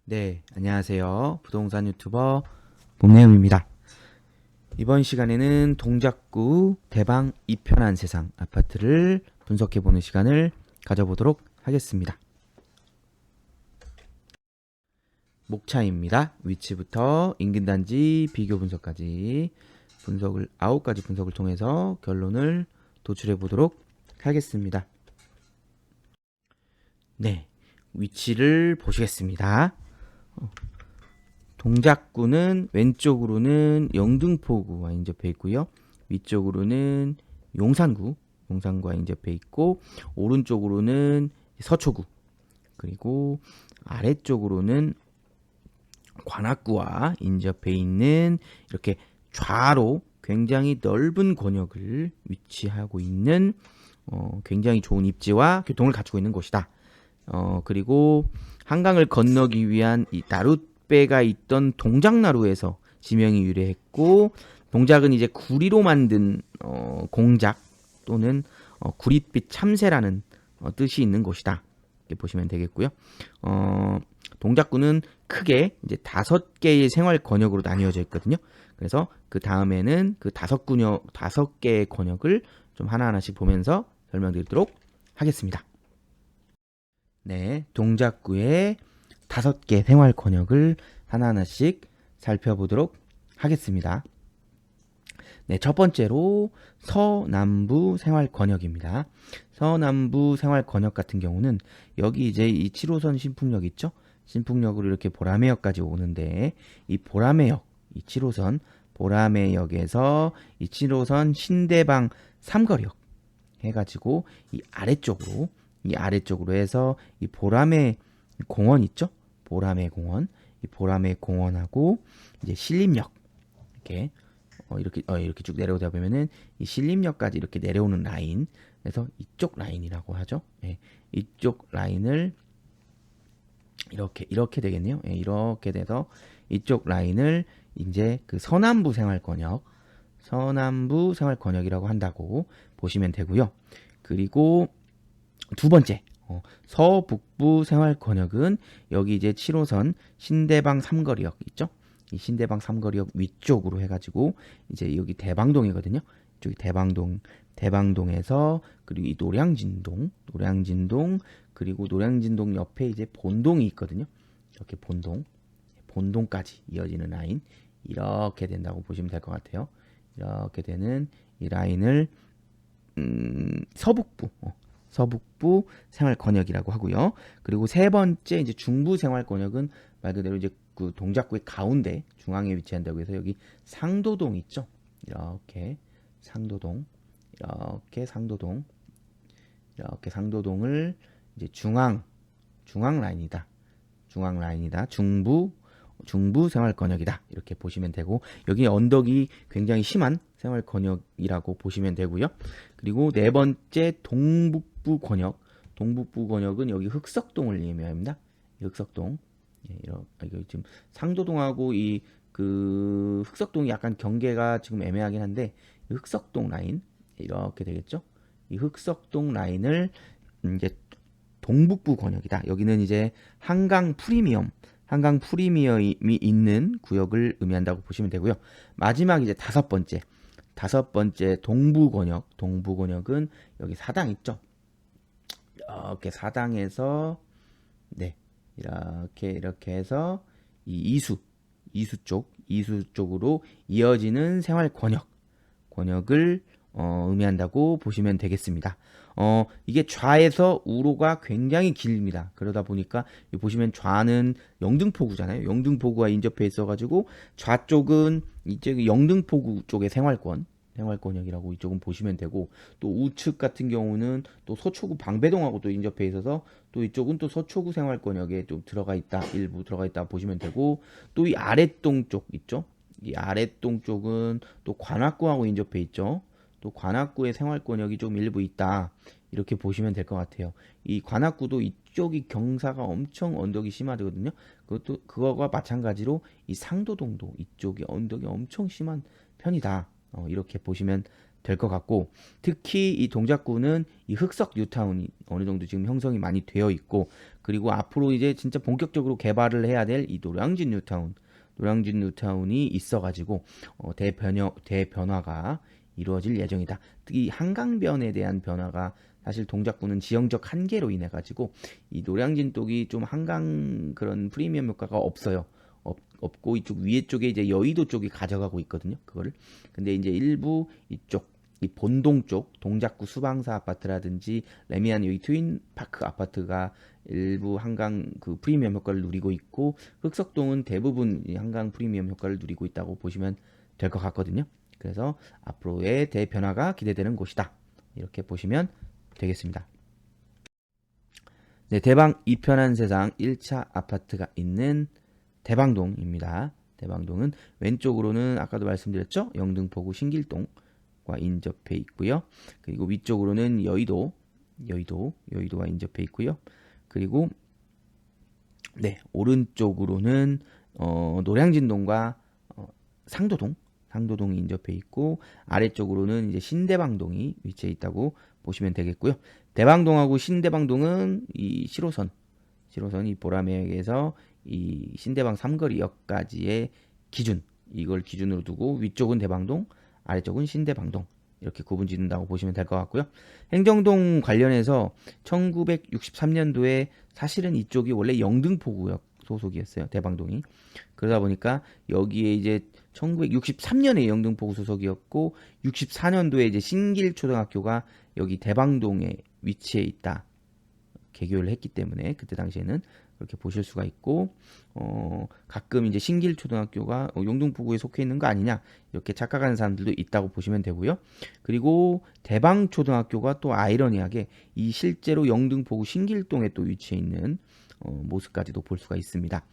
네, 안녕하세요. 부동산 유튜버 봄내음입니다. 이번 시간에는 동작구 대방 2편한 세상 아파트를 분석해보는 시간을 가져보도록 하겠습니다. 목차입니다. 위치부터 인근단지 비교 분석까지 9가지 분석을 통해서 결론을 도출해보도록 하겠습니다. 네, 위치를 보시겠습니다. 동작구는 왼쪽으로는 영등포구와 인접해 있고요. 위쪽으로는 용산구와 인접해 있고, 오른쪽으로는 서초구, 그리고 아래쪽으로는 관악구와 인접해 있는 이렇게 좌로 굉장히 넓은 권역을 위치하고 있는 굉장히 좋은 입지와 교통을 갖추고 있는 곳이다. 그리고 한강을 건너기 위한 이 나룻배가 있던 동작나루에서 지명이 유래했고, 동작은 이제 구리로 만든 공작 또는 구릿빛 참새라는 뜻이 있는 곳이다. 이렇게 보시면 되겠고요. 동작구는 크게 이제 5개의 생활 권역으로 나뉘어져 있거든요. 그래서 그 다음에는 그 5개의 권역을 좀 하나하나씩 보면서 설명드리도록 하겠습니다. 네, 동작구의 5개 생활 권역을 하나하나씩 살펴보도록 하겠습니다. 네, 첫 번째로 서남부 생활 권역입니다. 서남부 생활 권역 같은 경우는 여기 이제 이 7호선 신풍역 있죠? 신풍역으로 이렇게 보라매역까지 오는데, 이 보라매역, 이 7호선 보라매역에서 이 7호선 신대방 삼거리역 해가지고 이 아래쪽으로 해서 이 보라매 공원 있죠? 보라매 공원, 이 보라매 공원하고 이제 신림역 이렇게 쭉 내려오다 보면은 이 신림역까지 이렇게 내려오는 라인, 그래서 이쪽 라인이라고 하죠. 예, 이쪽 라인을 이렇게 되겠네요. 예, 이렇게 돼서 이쪽 라인을 이제 그 서남부 생활권역이라고 한다고 보시면 되고요. 그리고 두 번째, 서북부 생활권역은 여기 이제 7호선 신대방 삼거리역 있죠? 이 신대방 삼거리역 위쪽으로 해가지고 이제 여기 대방동이거든요. 이쪽이 대방동에서 그리고 이 노량진동, 그리고 노량진동 옆에 이제 본동이 있거든요. 이렇게 본동까지 이어지는 라인, 이렇게 된다고 보시면 될 것 같아요. 이렇게 되는 이 라인을 서북부 생활권역이라고 하고요. 그리고 세 번째 이제 중부 생활권역은 말 그대로 이제 그 동작구의 가운데 중앙에 위치한다고 해서 여기 상도동 있죠. 이렇게 상도동을 이제 중앙 라인이다. 중부 생활권역이다. 이렇게 보시면 되고, 여기 언덕이 굉장히 심한 생활권역이라고 보시면 되고요. 그리고 네 번째 동북부 권역은 여기 흑석동을 의미합니다. 흑석동. 예, 이거 지금 상도동하고 이 그 흑석동이 약간 경계가 지금 애매하긴 한데, 이 흑석동 라인 이렇게 되겠죠. 이 흑석동 라인을 이제 동북부 권역이다. 여기는 이제 한강 프리미엄이 있는 구역을 의미한다고 보시면 되고요. 마지막 이제 다섯 번째 동부 권역은 여기 사당 있죠. 이렇게 사당에서 네, 이렇게 해서 이 이수 쪽으로 이어지는 생활 권역을 의미한다고 보시면 되겠습니다. 이게 좌에서 우로가 굉장히 길입니다. 그러다 보니까 보시면 좌는 영등포구잖아요. 영등포구와 인접해 있어가지고 좌쪽은 이제 영등포구 쪽의 생활권역이라고 이쪽은 보시면 되고, 또 우측 같은 경우는 또 서초구 방배동하고 또 인접해 있어서 또 이쪽은 또 서초구 생활권역에 좀 일부 들어가 있다 보시면 되고, 또 이 아랫동 쪽 있죠. 이 아랫동 쪽은 또 관악구하고 인접해 있죠. 또 관악구의 생활권역이 좀 일부 있다. 이렇게 보시면 될 것 같아요. 이 관악구도 이쪽이 경사가 엄청 언덕이 심하거든요. 그거와 마찬가지로 이 상도동도 이쪽이 언덕이 엄청 심한 편이다. 이렇게 보시면 될 것 같고, 특히 이 동작구는 이 흑석 뉴타운이 어느 정도 지금 형성이 많이 되어 있고, 그리고 앞으로 이제 진짜 본격적으로 개발을 해야 될 이 노량진 뉴타운이 있어가지고 대변화가 이루어질 예정이다. 특히 한강변에 대한 변화가 사실 동작구는 지형적 한계로 인해 가지고 이 노량진 쪽이 좀 한강 그런 프리미엄 효과가 없어요. 없고 이쪽 위에 쪽에 이제 여의도 쪽이 가져가고 있거든요. 그거를. 근데 이제 일부 이쪽 이 본동 쪽 동작구 수방사 아파트라든지 레미안 여기 트윈파크 아파트가 일부 한강 그 프리미엄 효과를 누리고 있고 흑석동은 대부분 이 한강 프리미엄 효과를 누리고 있다고 보시면 될 것 같거든요. 그래서 앞으로의 대변화가 기대되는 곳이다. 이렇게 보시면 되겠습니다. 네, 대방 이편한 세상 1차 아파트가 있는 대방동입니다. 대방동은 왼쪽으로는 아까도 말씀드렸죠? 영등포구 신길동과 인접해 있고요. 그리고 위쪽으로는 여의도와 인접해 있고요. 그리고 네, 오른쪽으로는 노량진동과 상도동이 인접해 있고 아래쪽으로는 이제 신대방동이 위치해 있다고 보시면 되겠고요. 대방동하고 신대방동은 이 7호선 이 보라매역에서 이 신대방 삼거리역까지의 기준 이걸 기준으로 두고 위쪽은 대방동, 아래쪽은 신대방동 이렇게 구분 짓는다고 보시면 될 것 같고요. 행정동 관련해서 1963년도에 사실은 이쪽이 원래 영등포구역 소속이었어요. 대방동이. 그러다 보니까 여기에 이제 1963년에 영등포구 소속이었고 64년도에 이제 신길초등학교가 여기 대방동에 위치해 있다. 개교를 했기 때문에 그때 당시에는 그렇게 보실 수가 있고 가끔 이제 신길초등학교가 영등포구에 속해 있는 거 아니냐 이렇게 착각하는 사람들도 있다고 보시면 되고요. 그리고 대방초등학교가 또 아이러니하게 이 실제로 영등포구 신길동에 또 위치해 있는 모습까지도 볼 수가 있습니다.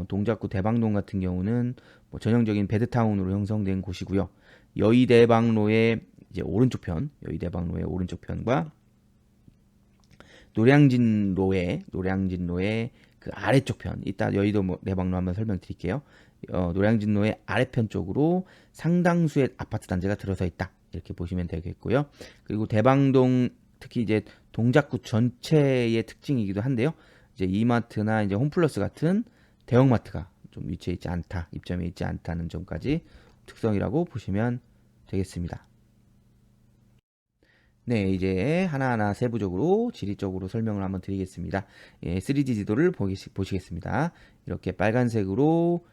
동작구 대방동 같은 경우는 뭐 전형적인 배드타운으로 형성된 곳이고요. 여의대방로의 이제 여의대방로의 오른쪽 편과 노량진로의 그 아래쪽 편, 이따 여의도 대방로 한번 설명드릴게요. 노량진로의 아래편 쪽으로 상당수의 아파트 단지가 들어서 있다. 이렇게 보시면 되겠고요. 그리고 대방동 특히 이제 동작구 전체의 특징이기도 한데요. 이제 이마트나 이제 홈플러스 같은 대형마트가 좀 위치해 있지 않다, 입점해 있지 않다는 점까지 특성이라고 보시면 되겠습니다. 네, 이제 하나하나 세부적으로 지리적으로 설명을 한번 드리겠습니다. 예, 3D 지도를 보시겠습니다. 이렇게 빨간색으로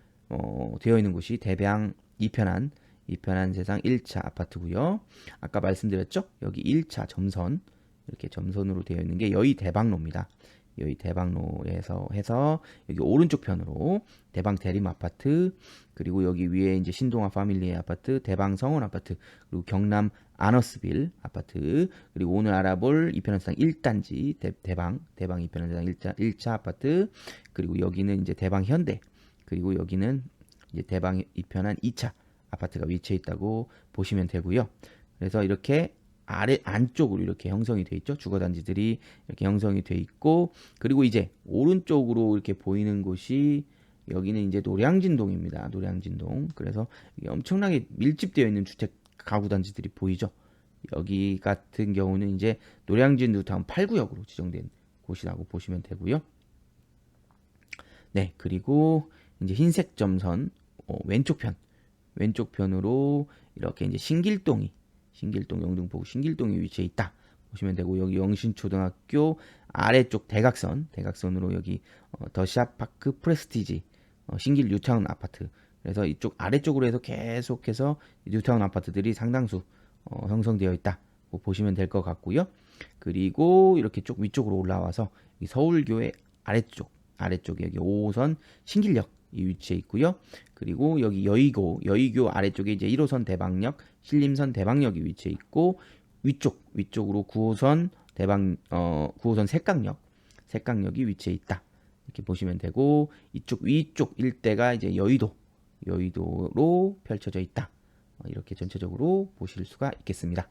되어 있는 곳이 대방 이편한 세상 1차 아파트고요. 아까 말씀드렸죠? 여기 1차 점선 이렇게 점선으로 되어 있는 게 여의대방로입니다. 여의대방로에서 해서 여기 오른쪽 편으로 대방 대림 아파트, 그리고 여기 위에 이제 신동아 파밀리의 아파트, 대방 성원 아파트, 그리고 경남 아너스빌 아파트, 그리고 오늘 알아볼 이편한세상 1단지 대방 이편한세상 1차 아파트, 그리고 여기는 이제 대방 현대, 그리고 여기는 이제 대방 이편한 2차 아파트가 위치해 있다고 보시면 되고요. 그래서 이렇게 안쪽으로 이렇게 형성이 돼 있죠. 주거단지들이 이렇게 형성이 돼 있고, 그리고 이제 오른쪽으로 이렇게 보이는 곳이 여기는 이제 노량진동입니다. 노량진동. 그래서 엄청나게 밀집되어 있는 주택 가구 단지들이 보이죠. 여기 같은 경우는 이제 노량진 뉴타운 8구역으로 지정된 곳이라고 보시면 되고요. 네, 그리고 이제 흰색 점선 왼쪽 편으로 이렇게 이제 신길동 영등포구 신길동이 위치해 있다 보시면 되고, 여기 영신초등학교 아래쪽 대각선으로 여기 더샵파크 프레스티지 신길 뉴타운 아파트, 그래서 이쪽 아래쪽으로 해서 계속해서 뉴타운 아파트들이 상당수 형성되어 있다고 보시면 될 것 같고요. 그리고 이렇게 쭉 위쪽으로 올라와서 서울교회 아래쪽에 여기 5호선 신길역이 위치해 있고요. 그리고 여기 여의교 아래쪽에 이제 1호선 대방역, 신림선 대방역이 위치해 있고, 위쪽으로 9호선 9호선 색강역이 위치해 있다. 이렇게 보시면 되고, 이쪽 위쪽 일대가 이제 여의도로 펼쳐져 있다. 이렇게 전체적으로 보실 수가 있겠습니다.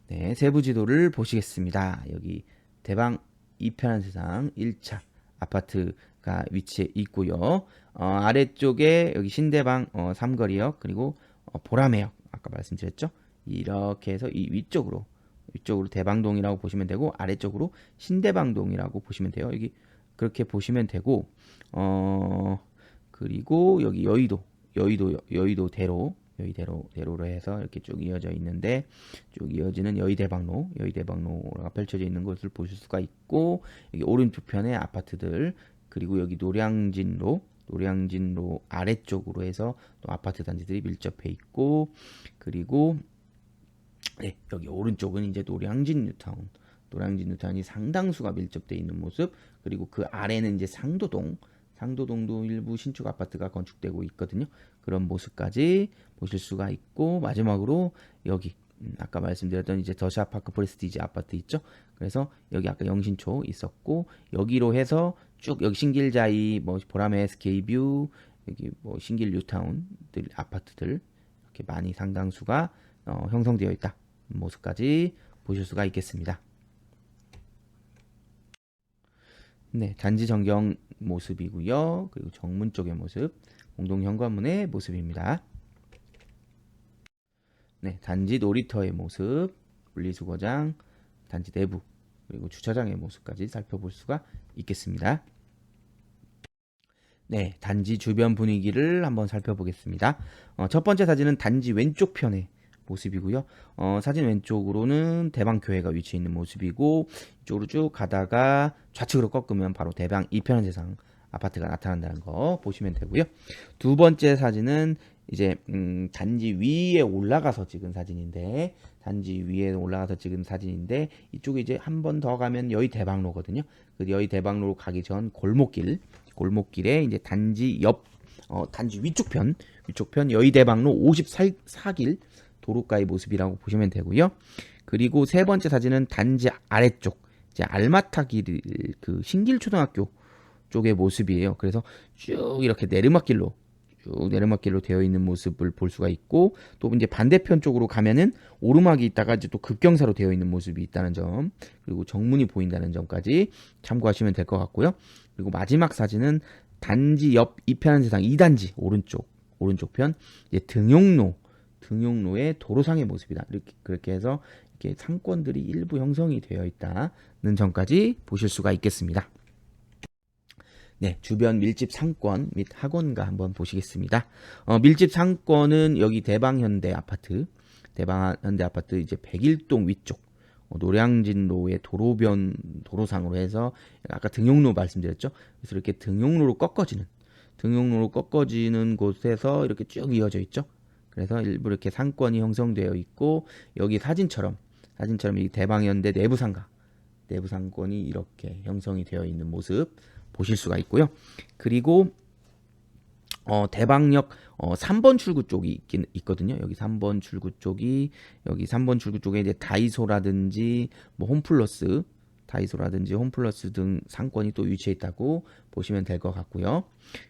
네, 세부 지도를 보시겠습니다. 여기 대방 이편한 세상 1차 아파트가 위치해 있고요. 아래쪽에 여기 신대방 삼거리역, 그리고 보라매역 아까 말씀드렸죠. 이렇게 해서 이 위쪽으로 위쪽으로 대방동이라고 보시면 되고 아래쪽으로 신대방동이라고 보시면 돼요. 여기 그렇게 보시면 되고 그리고 여기 여의도대로로 해서 이렇게 쭉 이어져 있는데 쭉 이어지는 여의대방로가 펼쳐져 있는 것을 보실 수가 있고 여기 오른쪽 편에 아파트들 그리고 여기 노량진로 아래쪽으로 해서 또 아파트 단지들이 밀접해 있고 그리고 네, 여기 오른쪽은 이제 노량진 뉴타운이 상당수가 밀접되어 있는 모습 그리고 그 아래는 이제 상도동도 일부 신축 아파트가 건축되고 있거든요. 그런 모습까지 보실 수가 있고 마지막으로 여기 아까 말씀드렸던 이제 더샤파크 프레스티지 아파트 있죠. 그래서 여기 아까 영신초 있었고 여기로 해서 쭉 여기 신길자이 뭐 보라매 SK뷰 여기 뭐 신길 뉴타운들 아파트들 이렇게 많이 상당수가 형성되어 있다 모습까지 보실 수가 있겠습니다. 네, 단지 전경 모습이고요. 그리고 정문 쪽의 모습, 공동 현관문의 모습입니다. 네, 단지 놀이터의 모습, 분리수거장, 단지 내부, 그리고 주차장의 모습까지 살펴볼 수가 있겠습니다. 네, 단지 주변 분위기를 한번 살펴보겠습니다. 첫 번째 사진은 단지 왼쪽 편의 모습이고요. 사진 왼쪽으로는 대방교회가 위치해 있는 모습이고 이쪽으로 쭉 가다가 좌측으로 꺾으면 바로 대방 이편한 세상 아파트가 나타난다는 거 보시면 되고요. 두 번째 사진은 이제 단지 위에 올라가서 찍은 사진인데 이쪽에 이제 한 번 더 가면 여의 대방로거든요. 그 여의 대방로로 가기 전 골목길에 이제 단지 위쪽 편 여의 대방로 54길 도로가의 모습이라고 보시면 되고요. 그리고 세 번째 사진은 단지 아래쪽 이제 알마타 길 그 신길초등학교 쪽의 모습이에요. 그래서 쭉 이렇게 내리막길로 되어 있는 모습을 볼 수가 있고 또 이제 반대편 쪽으로 가면은 오르막이 있다가 이제 또 급경사로 되어 있는 모습이 있다는 점 그리고 정문이 보인다는 점까지 참고하시면 될 것 같고요. 그리고 마지막 사진은 단지 옆 이편한 세상 2단지 오른쪽 편 이제 등용로의 도로상의 모습이다. 그렇게 해서 이렇게 상권들이 일부 형성이 되어 있다는 점까지 보실 수가 있겠습니다. 네, 주변 밀집 상권 및 학원가 한번 보시겠습니다. 밀집 상권은 여기 대방현대 아파트 이제 101동 위쪽 노량진로의 도로상으로 해서 아까 등용로 말씀드렸죠. 그래서 이렇게 등용로로 꺾어지는 곳에서 이렇게 쭉 이어져 있죠. 그래서 일부 이렇게 상권이 형성되어 있고 여기 사진처럼 이 대방현대 내부 상권이 이렇게 형성이 되어 있는 모습 보실 수가 있고요. 그리고 대방역 3번 출구 쪽이 있거든요. 여기 3번 출구 쪽에 이제 다이소라든지 홈플러스 등 상권이 또 위치해 있다고 보시면 될 것 같고요.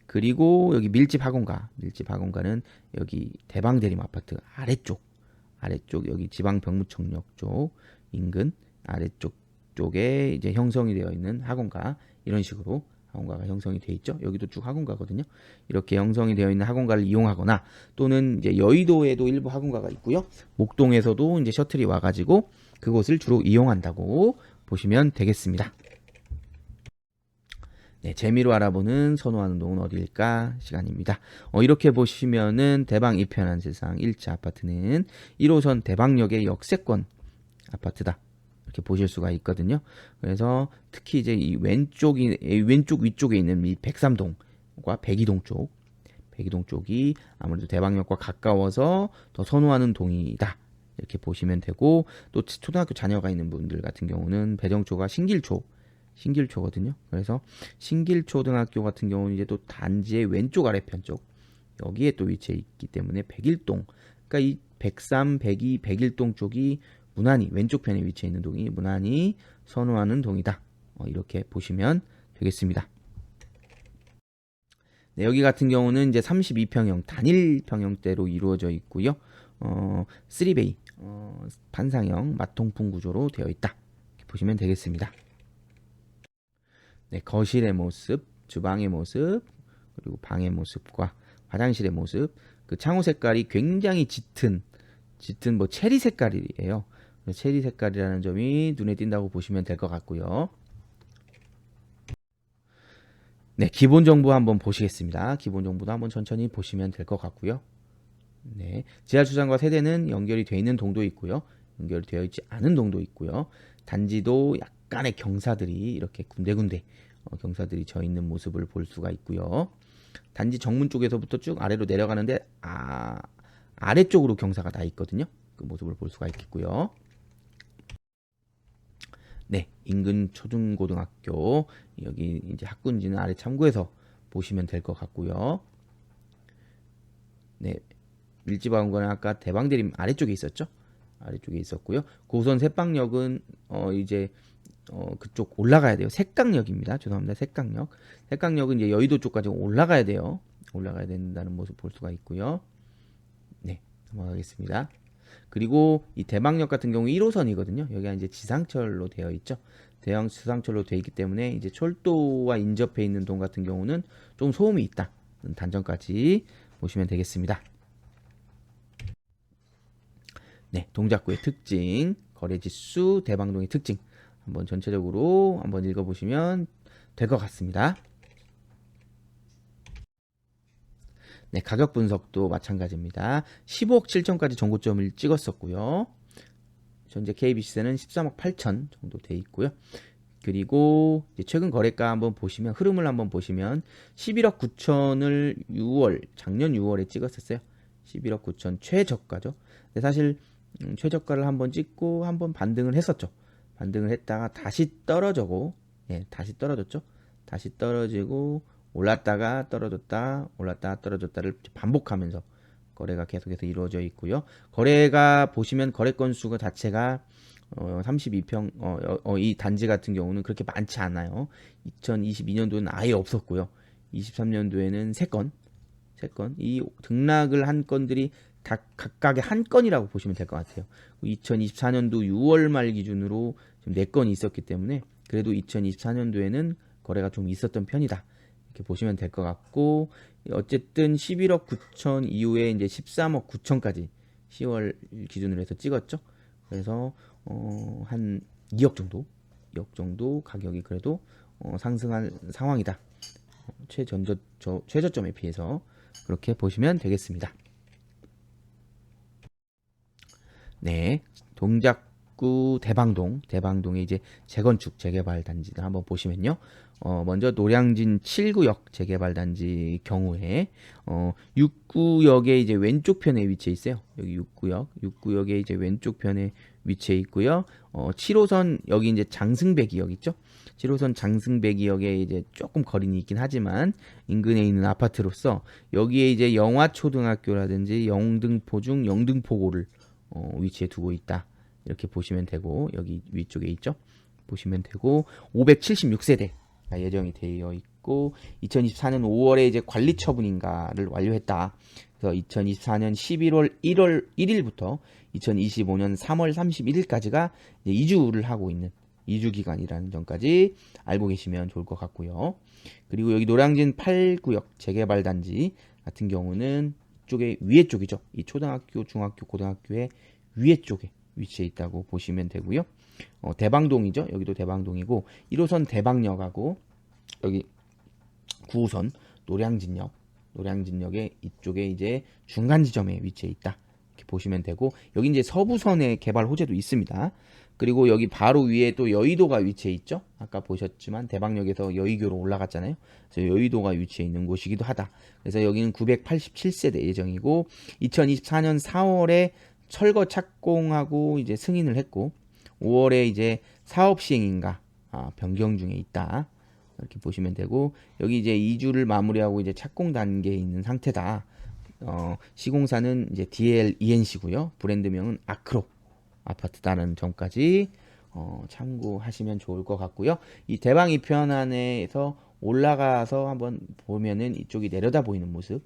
그리고 여기 밀집 학원가는 여기 대방대림 아파트 아래쪽 여기 지방병무청역 쪽 인근 쪽에 이제 형성이 되어 있는 학원가 이런 식으로 학원가가 형성이 되어 있죠. 여기도 쭉 학원가거든요. 이렇게 형성이 되어 있는 학원가를 이용하거나 또는 이제 여의도에도 일부 학원가가 있고요. 목동에서도 이제 셔틀이 와가지고 그곳을 주로 이용한다고 보시면 되겠습니다. 네, 재미로 알아보는 선호하는 동은 어디일까 시간입니다. 이렇게 보시면은 대방 이편한 세상 1차 아파트는 1호선 대방역의 역세권 아파트다. 이렇게 보실 수가 있거든요. 그래서 특히 이제 이 왼쪽 위쪽에 있는 이 103동과 102동 쪽이 아무래도 대방역과 가까워서 더 선호하는 동이다. 이렇게 보시면 되고 또 초등학교 자녀가 있는 분들 같은 경우는 배정초가 신길초거든요. 그래서 신길초등학교 같은 경우는 이제 또 단지의 왼쪽 아래편 쪽 여기에 또 위치해 있기 때문에 101동 그러니까 이 103, 102, 101동 쪽이 무난히 왼쪽 편에 위치해 있는 동이 무난히 선호하는 동이다. 이렇게 보시면 되겠습니다. 네, 여기 같은 경우는 이제 32평형 단일 평형대로 이루어져 있고요. 3베이 판상형 마통풍 구조로 되어 있다. 이렇게 보시면 되겠습니다. 네, 거실의 모습, 주방의 모습, 그리고 방의 모습과 화장실의 모습. 그 창호 색깔이 굉장히 짙은 체리 색깔이에요. 체리 색깔이라는 점이 눈에 띈다고 보시면 될 것 같고요. 네, 기본 정보 한번 보시겠습니다. 기본 정보도 한번 천천히 보시면 될 것 같고요. 네, 지하 주차장과 세대는 연결이 되어 있는 동도 있고요. 연결이 되어 있지 않은 동도 있고요. 단지도 약간의 경사들이 이렇게 군데군데 경사들이 져 있는 모습을 볼 수가 있고요. 단지 정문 쪽에서부터 쭉 아래로 내려가는데 아래쪽으로 경사가 나 있거든요. 그 모습을 볼 수가 있겠고요. 네, 인근 초중고등학교 여기 이제 학군지는 아래 참고해서 보시면 될 것 같고요. 네, 밀집방어는 아까 대방대림 아래쪽에 있었죠. 아래쪽에 있었고요. 고선 새빵역은 이제 그쪽 올라가야 돼요. 색강역입니다. 죄송합니다. 색강역. 색강역은 이제 여의도 쪽까지 올라가야 돼요. 올라가야 된다는 모습 볼 수가 있고요. 네, 넘어가겠습니다. 그리고 이 대방역 같은 경우 1호선이거든요. 여기가 이제 지상철로 되어 있죠. 대형 지상철로 되어 있기 때문에 이제 철도와 인접해 있는 동 같은 경우는 좀 소음이 있다. 단점까지 보시면 되겠습니다. 네, 동작구의 특징, 거래지수, 대방동의 특징 한번 전체적으로 한번 읽어보시면 될 것 같습니다. 네, 가격 분석도 마찬가지입니다. 15억 7천까지 정고점을 찍었었고요. 현재 KB시세는 13억 8천 정도 돼 있고요. 그리고 이제 최근 거래가 한번 보시면 흐름을 한번 보시면 11억 9천을 작년 6월에 찍었었어요. 11억 9천 최저가죠. 근데 사실 최저가를 한번 찍고 한번 반등을 했었죠. 반등을 했다가 다시 떨어지고 다시 떨어졌죠. 다시 떨어지고 올랐다가 떨어졌다 올랐다가 떨어졌다를 반복하면서 거래가 계속해서 이루어져 있고요. 거래가 보시면 거래 건수가 자체가 32평 이 단지 같은 경우는 그렇게 많지 않아요. 2022년도에는 아예 없었고요. 23년도에는 3건 이 등락을 한 건들이 다 각각의 한 건이라고 보시면 될 것 같아요. 2024년도 6월 말 기준으로 지금 4건이 있었기 때문에 그래도 2024년도에는 거래가 좀 있었던 편이다. 이렇게 보시면 될 것 같고 어쨌든 11억 9천 이후에 이제 13억 9천까지 10월 기준으로 해서 찍었죠. 그래서 한 2억 정도 가격이 그래도 상승한 상황이다. 최저점에 비해서 그렇게 보시면 되겠습니다. 네, 동작구 대방동의 이제 재건축 재개발 단지를 한번 보시면요. 먼저 노량진 7구역 재개발 단지 경우에 6구역의 이제 왼쪽 편에 위치해 있어요. 여기 6구역의 이제 왼쪽 편에 위치해 있고요. 7호선 여기 이제 장승배기역 있죠. 7호선 장승배기역에 이제 조금 거리는 있긴 하지만 인근에 있는 아파트로서 여기에 이제 영화초등학교라든지 영등포중, 영등포고를 위치해 두고 있다. 이렇게 보시면 되고 여기 위쪽에 있죠. 보시면 되고 576세대 예정이 되어 있고 2024년 5월에 이제 관리 처분인가를 완료했다. 그래서 2024년 11월 1일부터 2025년 3월 31일까지가 이주를 하고 있는 이주 기간이라는 점까지 알고 계시면 좋을 것 같고요. 그리고 여기 노량진 8구역 재개발 단지 같은 경우는 쪽에 위에 쪽이죠. 이 초등학교, 중학교, 고등학교의 위에 쪽에 위치해 있다고 보시면 되고요. 대방동이죠. 여기도 대방동이고 1호선 대방역하고 여기 9호선 노량진역의 이쪽에 이제 중간 지점에 위치해 있다. 이렇게 보시면 되고 여기 이제 서부선의 개발 호재도 있습니다. 그리고 여기 바로 위에 또 여의도가 위치해 있죠. 아까 보셨지만 대방역에서 여의교로 올라갔잖아요. 그래서 여의도가 위치해 있는 곳이기도 하다. 그래서 여기는 987세대 예정이고 2024년 4월에 철거 착공하고 이제 승인을 했고 5월에 이제 사업 시행인가 변경 중에 있다. 이렇게 보시면 되고 여기 이제 이주를 마무리하고 이제 착공 단계에 있는 상태다. 시공사는 이제 DLENC고요. 브랜드명은 아크로 아파트다는 점까지 참고하시면 좋을 것 같고요. 이 대방 2편 안에서 올라가서 한번 보면은 이쪽이 내려다 보이는 모습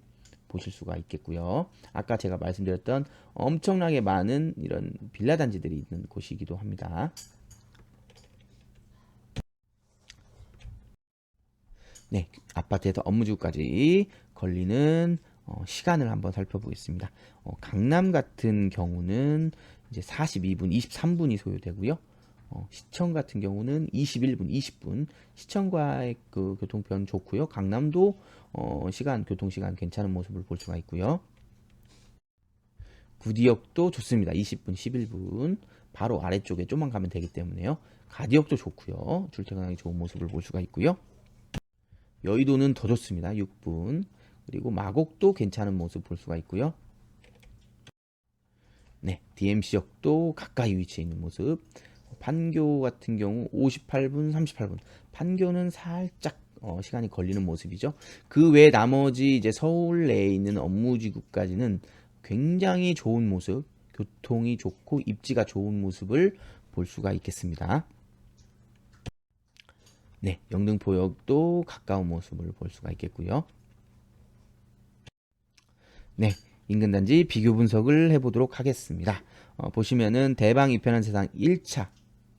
보실 수가 있겠고요. 아까 제가 말씀드렸던 엄청나게 많은 이런 빌라 단지들이 있는 곳이기도 합니다. 네, 아파트에서 업무주까지 걸리는 시간을 한번 살펴보겠습니다. 강남 같은 경우는 이제 42분, 23분이 소요되고요. 시청 같은 경우는 21분, 20분. 시청과의 그 교통편 좋고요. 강남도 교통 시간 괜찮은 모습을 볼 수가 있고요. 구디역도 좋습니다. 20분, 11분. 바로 아래쪽에 좀만 가면 되기 때문에요. 가디역도 좋고요. 출퇴근하기 좋은 모습을 볼 수가 있고요. 여의도는 더 좋습니다. 6분. 그리고 마곡도 괜찮은 모습 볼 수가 있고요. 네, DMC역도 가까이 위치해 있는 모습. 판교 같은 경우 58분, 38분. 판교는 살짝 시간이 걸리는 모습이죠. 그 외 나머지 이제 서울 내에 있는 업무지구까지는 굉장히 좋은 모습, 교통이 좋고 입지가 좋은 모습을 볼 수가 있겠습니다. 네, 영등포역도 가까운 모습을 볼 수가 있겠고요. 네, 인근단지 비교 분석을 해보도록 하겠습니다. 보시면은 대방 이편한 세상 1차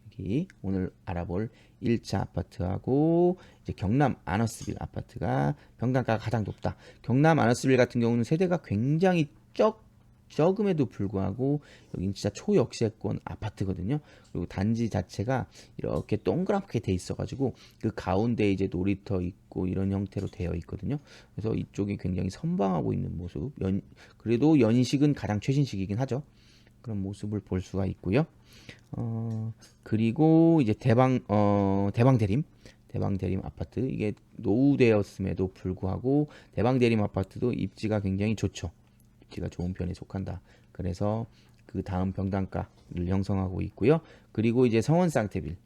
여기 오늘 알아볼 1차 아파트하고 이제 경남 아너스빌 아파트가 평당가가 가장 높다. 경남 아너스빌 같은 경우는 세대가 굉장히 적음에도 불구하고 여긴 진짜 초역세권 아파트거든요. 그리고 단지 자체가 이렇게 동그랗게 돼 있어가지고 그 가운데 이제 놀이터 있고 이런 형태로 되어 있거든요. 그래서 이쪽이 굉장히 선방하고 있는 모습. 그래도 연식은 가장 최신식이긴 하죠. 그런 모습을 볼 수가 있고요. 그리고 이제 대방대림 아파트 이게 노후되었음에도 불구하고 대방대림 아파트도 입지가 굉장히 좋죠. 입지가 좋은 편에 속한다. 그래서 그 다음 평당가를 형성하고 있고요. 그리고 이제 성원쌍태빌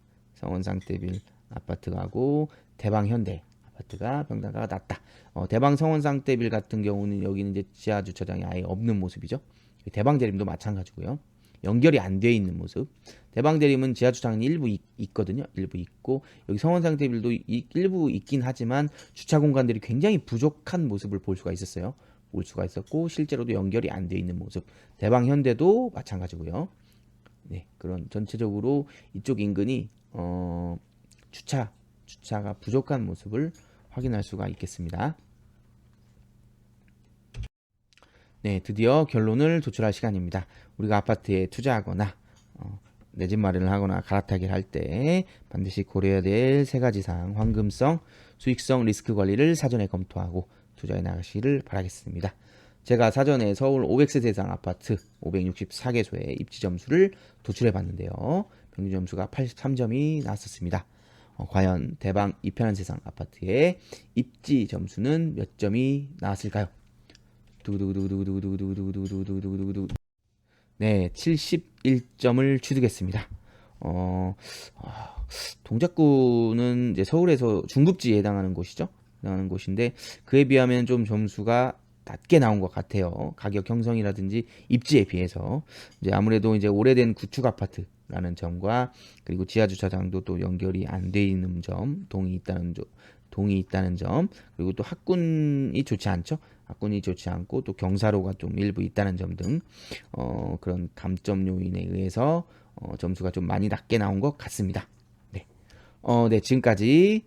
아파트하고 대방현대 아파트가 평당가가 낮다. 대방 성원쌍태빌 같은 경우는 여기는 이제 지하 주차장이 아예 없는 모습이죠. 대방대림도 마찬가지고요. 연결이 안 돼 있는 모습. 대방대림은 지하주차장이 일부 있거든요. 일부 있고 여기 성원상태빌도 일부 있긴 하지만 주차 공간들이 굉장히 부족한 모습을 볼 수가 있었어요. 볼 수가 있었고 실제로도 연결이 안 돼 있는 모습. 대방현대도 마찬가지고요. 네, 그런 전체적으로 이쪽 인근이 주차가 부족한 모습을 확인할 수가 있겠습니다. 네, 드디어 결론을 도출할 시간입니다. 우리가 아파트에 투자하거나 내 집 마련을 하거나 갈아타기를 할 때 반드시 고려해야 될 세 가지 사항, 황금성, 수익성, 리스크 관리를 사전에 검토하고 투자해 나가시기를 바라겠습니다. 제가 사전에 서울 500세 대상 아파트 564개소의 입지 점수를 도출해 봤는데요. 평균 점수가 83점이 나왔었습니다. 과연 대방 이편한 세상 아파트의 입지 점수는 몇 점이 나왔을까요? 두구두구두구두구두구두구두구두구두구두구두구. 네, 71점을 취득했습니다. 동작구는 이제 서울에서 중급지에 해당하는 곳이죠. 해당하는 곳인데 그에 비하면 좀 점수가 낮게 나온 것 같아요. 가격 형성이라든지 입지에 비해서 이제 아무래도 이제 오래된 구축 아파트라는 점과 그리고 지하 주차장도 또 연결이 안 돼 있는 점, 동이 있다는 점, 그리고 또 학군이 좋지 않죠. 학군이 좋지 않고 또 경사로가 좀 일부 있다는 점 등 그런 감점 요인에 의해서 점수가 좀 많이 낮게 나온 것 같습니다. 네, 네 지금까지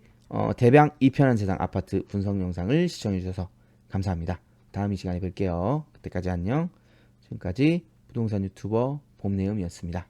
대방 이편한 세상 아파트 분석 영상을 시청해 주셔서 감사합니다. 다음 이 시간에 뵐게요. 그때까지 안녕. 지금까지 부동산 유튜버 봄내음이었습니다.